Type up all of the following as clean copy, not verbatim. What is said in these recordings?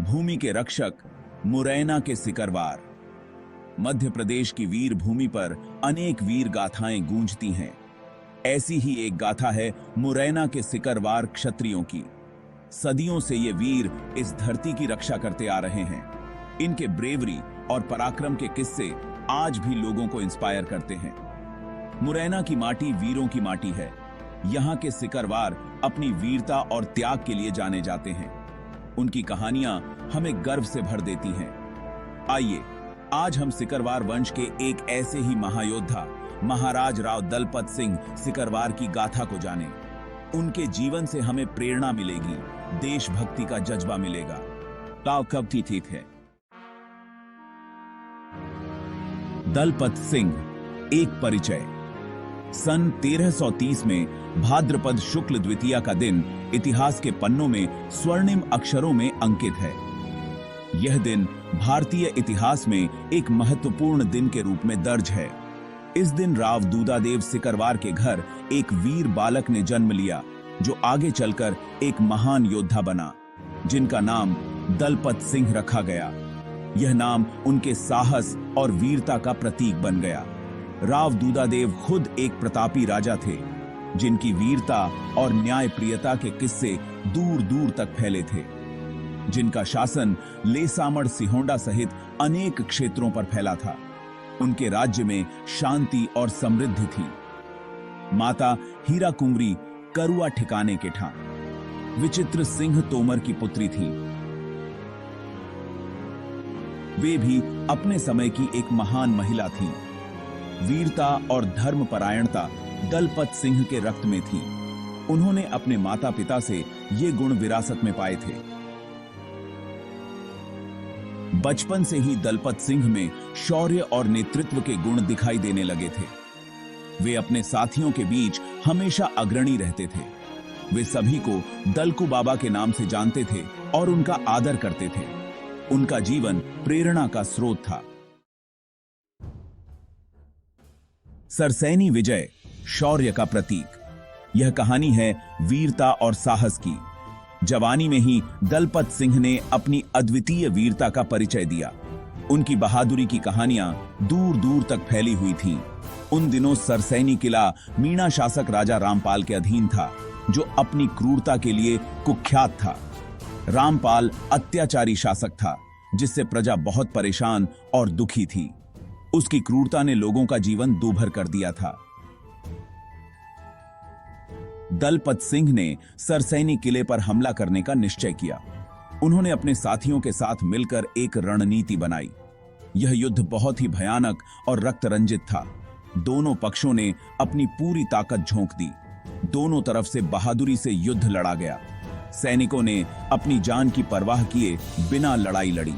भूमि के रक्षक, मुरैना के सिकरवार। मध्य प्रदेश की वीर भूमि पर अनेक वीर गाथाएं गूंजती हैं। ऐसी ही एक गाथा है मुरैना के सिकरवार क्षत्रियों की। सदियों से ये वीर इस धरती की रक्षा करते आ रहे हैं। इनके ब्रेवरी और पराक्रम के किस्से आज भी लोगों को इंस्पायर करते हैं। मुरैना की माटी वीरों की माटी है। यहाँ के सिकरवार अपनी वीरता और त्याग के लिए जाने जाते हैं। उनकी कहानियां हमें गर्व से भर देती हैं। आइए आज हम सिकरवार वंश के एक ऐसे ही महायोद्धा महाराज राव दलपत सिंह सिकरवार की गाथा को जानें। उनके जीवन से हमें प्रेरणा मिलेगी, देशभक्ति का जज्बा मिलेगा। ताव कब थी ठीक है। दलपत सिंह एक परिचय। सन 1330 में भाद्रपद शुक्ल द्वितीया का दिन इतिहास के पन्नों में स्वर्णिम अक्षरों में अंकित है। यह दिन भारतीय इतिहास में एक महत्वपूर्ण दिन के रूप में दर्ज है। इस दिन राव दूदादेव सिकरवार के घर एक वीर बालक ने जन्म लिया, जो आगे चलकर एक महान योद्धा बना, जिनका नाम दलपत सिंह रखा गया। यह नाम उनके साहस और वीरता का प्रतीक बन गया। राव दूदादेव खुद एक प्रतापी राजा थे, जिनकी वीरता और न्यायप्रियता के किस्से दूर दूर तक फैले थे, जिनका शासन लेसामड़ सिहोंडा सहित अनेक क्षेत्रों पर फैला था। उनके राज्य में शांति और समृद्धि थी। माता हीरा कुंवरी करुआ ठिकाने के ठा विचित्र सिंह तोमर की पुत्री थी। वे भी अपने समय की एक महान महिला थी। वीरता और धर्मपरायणता दलपत सिंह के रक्त में थी। उन्होंने अपने माता पिता से ये गुण विरासत में पाए थे। बचपन से ही दलपत सिंह में शौर्य और नेतृत्व के गुण दिखाई देने लगे थे। वे अपने साथियों के बीच हमेशा अग्रणी रहते थे। वे सभी को दलकू बाबा के नाम से जानते थे और उनका आदर करते थे। उनका जीवन प्रेरणा का स्रोत था। सरसैनी विजय शौर्य का प्रतीक। यह कहानी है वीरता और साहस की। जवानी में ही दलपत सिंह ने अपनी अद्वितीय वीरता का परिचय दिया। उनकी बहादुरी की कहानियां दूर दूर तक फैली हुई थीं। उन दिनों सरसैनी किला मीणा शासक राजा रामपाल के अधीन था, जो अपनी क्रूरता के लिए कुख्यात था। रामपाल अत्याचारी शासक था, जिससे प्रजा बहुत परेशान और दुखी थी। उसकी क्रूरता ने लोगों का जीवन दूभर कर दिया था। दलपत सिंह ने सरसैनी किले पर हमला करने का निश्चय किया। उन्होंने अपने साथियों के साथ मिलकर एक रणनीति बनाई। यह युद्ध बहुत ही भयानक और रक्त रंजित था। दोनों पक्षों ने अपनी पूरी ताकत झोंक दी। दोनों तरफ से बहादुरी से युद्ध लड़ा गया। सैनिकों ने अपनी जान की परवाह किए बिना लड़ाई लड़ी।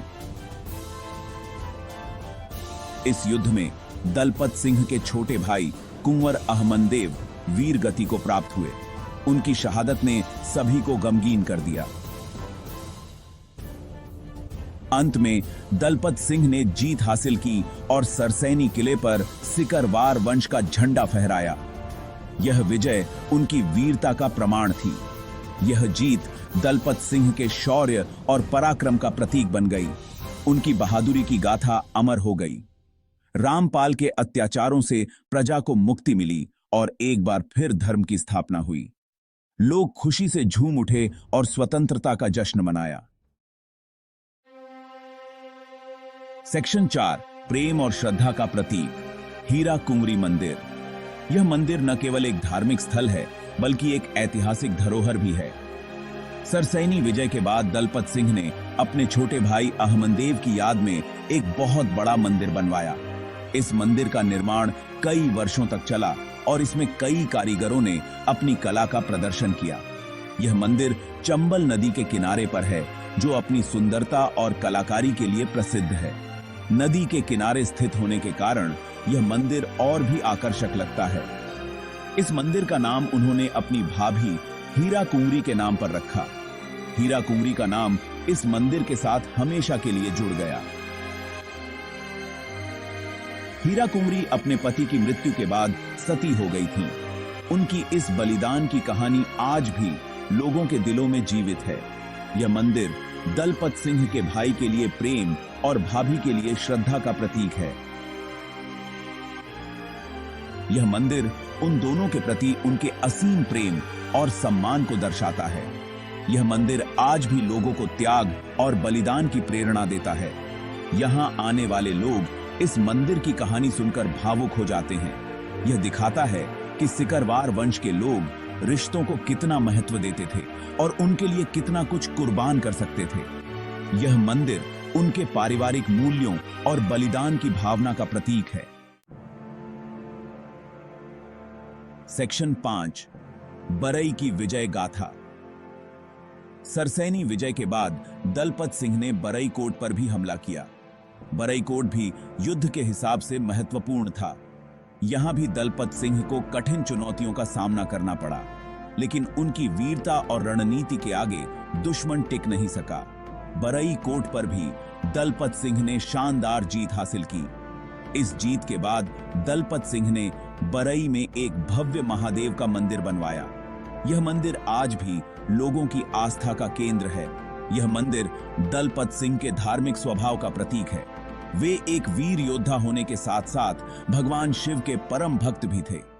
इस युद्ध में दलपत सिंह के छोटे भाई कुंवर अहमदेव वीर गति को प्राप्त हुए। उनकी शहादत ने सभी को गमगीन कर दिया। अंत में दलपत सिंह ने जीत हासिल की और सरसैनी किले पर सिकरवार वंश का झंडा फहराया। यह विजय उनकी वीरता का प्रमाण थी। यह जीत दलपत सिंह के शौर्य और पराक्रम का प्रतीक बन गई। उनकी बहादुरी की गाथा अमर हो गई। रामपाल के अत्याचारों से प्रजा को मुक्ति मिली और एक बार फिर धर्म की स्थापना हुई। लोग खुशी से झूम उठे और स्वतंत्रता का जश्न मनाया। सेक्शन 4 प्रेम और श्रद्धा का प्रतीक हीरा कुंवरी मंदिर। यह मंदिर न केवल एक धार्मिक स्थल है, बल्कि एक ऐतिहासिक धरोहर भी है। सरसैनी विजय के बाद दलपत सिंह ने अपने छोटे भाई अहमदेव की याद में एक बहुत बड़ा मंदिर बनवाया। इस मंदिर का निर्माण कई वर्षों तक चला और इसमें कई कारीगरों ने अपनी कला का प्रदर्शन किया। यह मंदिर चंबल नदी के किनारे पर है, जो अपनी सुंदरता और कलाकारी के लिए प्रसिद्ध है। नदी के किनारे स्थित होने के कारण यह मंदिर और भी आकर्षक लगता है। इस मंदिर का नाम उन्होंने अपनी भाभी हीरा कुंवरी के नाम पर रखा। हीरा कुंवरी का नाम इस मंदिर के साथ हमेशा के लिए जुड़ गया। हीरा कुंवरी अपने पति की मृत्यु के बाद सती हो गई थी। उनकी इस बलिदान की कहानी आज भी लोगों के दिलों में जीवित है। यह मंदिर दलपत सिंह के भाई के लिए प्रेम और भाभी के लिए श्रद्धा का प्रतीक है। यह मंदिर उन दोनों के प्रति उनके असीम प्रेम और सम्मान को दर्शाता है। यह मंदिर आज भी लोगों को त्याग और बलिदान की प्रेरणा देता है। यहाँ आने वाले लोग इस मंदिर की कहानी सुनकर भावुक हो जाते हैं। यह दिखाता है कि सिकरवार वंश के लोग रिश्तों को कितना महत्व देते थे और उनके लिए कितना कुछ कुर्बान कर सकते थे। यह मंदिर उनके पारिवारिक मूल्यों और बलिदान की भावना का प्रतीक है। सेक्शन 5, बरई की विजय गाथा। सरसैनी विजय के बाद दलपत सिंह ने बरई कोट पर भी हमला किया। बरई कोट भी युद्ध के हिसाब से महत्वपूर्ण था। यहां भी दलपत सिंह को कठिन चुनौतियों का सामना करना पड़ा, लेकिन उनकी वीरता और रणनीति के आगे दुश्मन टिक नहीं सका। बरई कोट पर भी दलपत सिंह ने शानदार जीत हासिल की। इस जीत के बाद दलपत सिंह ने बरई में एक भव्य महादेव का मंदिर बनवाया। यह मंदिर आज भी लोगों की आस्था का केंद्र है। यह मंदिर दलपत सिंह के धार्मिक स्वभाव का प्रतीक है। वे एक वीर योद्धा होने के साथ साथ भगवान शिव के परम भक्त भी थे।